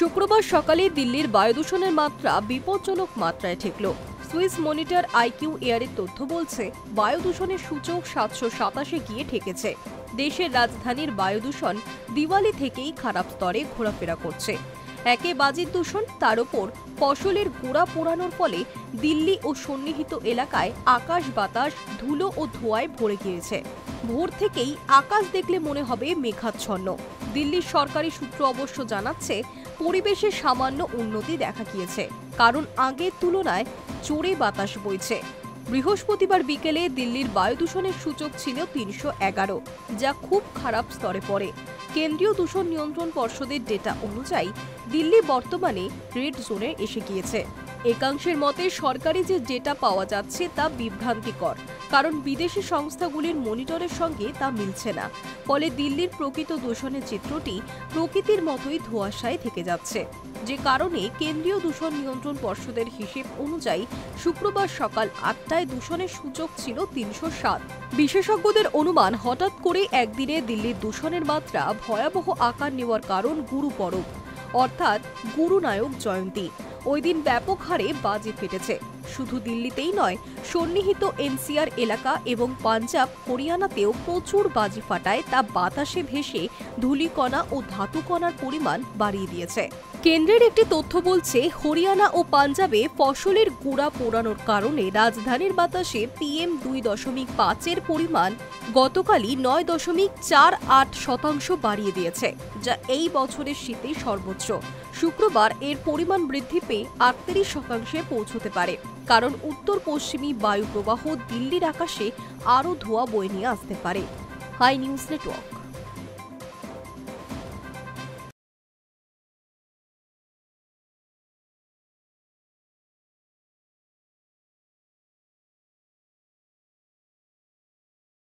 শুক্রবার সকালে দিল্লির বায়ু দূষণের মাত্রা বিপজ্জনক মাত্রায় ঠেকল। সুইস মনিটর আইকিউ এয়ারের তথ্য বলছে, বায়ু দূষণের সূচক 727-এ গিয়ে ঠেকেছে। দেশের রাজধানীর বায়ু দূষণ দিওয়ালি থেকেই খারাপ স্তরে ঘোরাফেরা করছে। একে বাজির দূষণ, তার ওপর ফসলের গোড়া পোড়ানোর ফলে দিল্লি ও সন্নিহিত এলাকায় আকাশ বাতাস ধুলো ও ধোঁয়ায় ভরে গিয়েছে। ভোর থেকেই আকাশ দেখলে মনে হবে মেঘাচ্ছন্ন। দিল্লির সরকারি সূত্র অবশ্য জানাচ্ছে, পরিবেশে সামান্য উন্নতি দেখা গিয়েছে, কারণ আগের তুলনায় জোরে বাতাস বইছে। বৃহস্পতিবার বিকেলে দিল্লির বায়ু দূষণের সূচক ছিল 311, যা খুব খারাপ স্তরে পড়ে। কেন্দ্রীয় দূষণ নিয়ন্ত্রণ পর্ষদের ডেটা অনুযায়ী দিল্লি বর্তমানে রেড জোনে এসে গিয়েছে। একাংশের মতে সরকারি যে ডেটা পাওয়া যাচ্ছে তা বিভ্রান্তিকর, কারণ বিদেশি সংস্থাগুলির মনিটরের সঙ্গে তা মিলছে না। ফলে দিল্লির প্রকৃত দূষণের চিত্রটি প্রকৃতির মতোই ধোঁয়াশায় থেকে যাচ্ছে, যে কারণে কেন্দ্রীয় দূষণ নিয়ন্ত্রণ পর্ষদের হিসেব অনুযায়ী শুক্রবার সকাল 8টায় দূষণের সূচক ছিল 307। বিশেষজ্ঞদের অনুমান, হঠাৎ করে একদিনে দিল্লির দূষণের মাত্রা ভয়াবহ আকার নেওয়ার কারণ গুরু পরব, অর্থাৎ গুরু নানক জয়ন্তী। ওই দিন ব্যাপক হারে বাজি ফেটেছে। শুধু দিল্লিতেই নয়, সন্নিহিত এনসিআর এলাকা এবং পাঞ্জাব, হরিয়ানাতেও প্রচুর বাজি ফাটায় তা বাতাসে ভেসে ধূলিকণা ও ধাতুকণার পরিমাণ বাড়িয়ে দিয়েছে। কেন্দ্রের একটি তথ্য বলছে, হরিয়ানা ও পাঞ্জাবে ফসলের গোড়া পোড়ানোর কারণে রাজধানীর বাতাসে PM 2.5-এর পরিমাণ গতকালই 9.48% বাড়িয়ে দিয়েছে, যা এই বছরের শীতে সর্বোচ্চ। শুক্রবার এর পরিমাণ বৃদ্ধি পেয়ে 38%-এ পৌঁছতে পারে, কারণ উত্তর পশ্চিমী বায়ু প্রবাহ দিল্লির আকাশে আরও ধোঁয়া বয়ে নিয়ে আসতে পারে। Hi News network.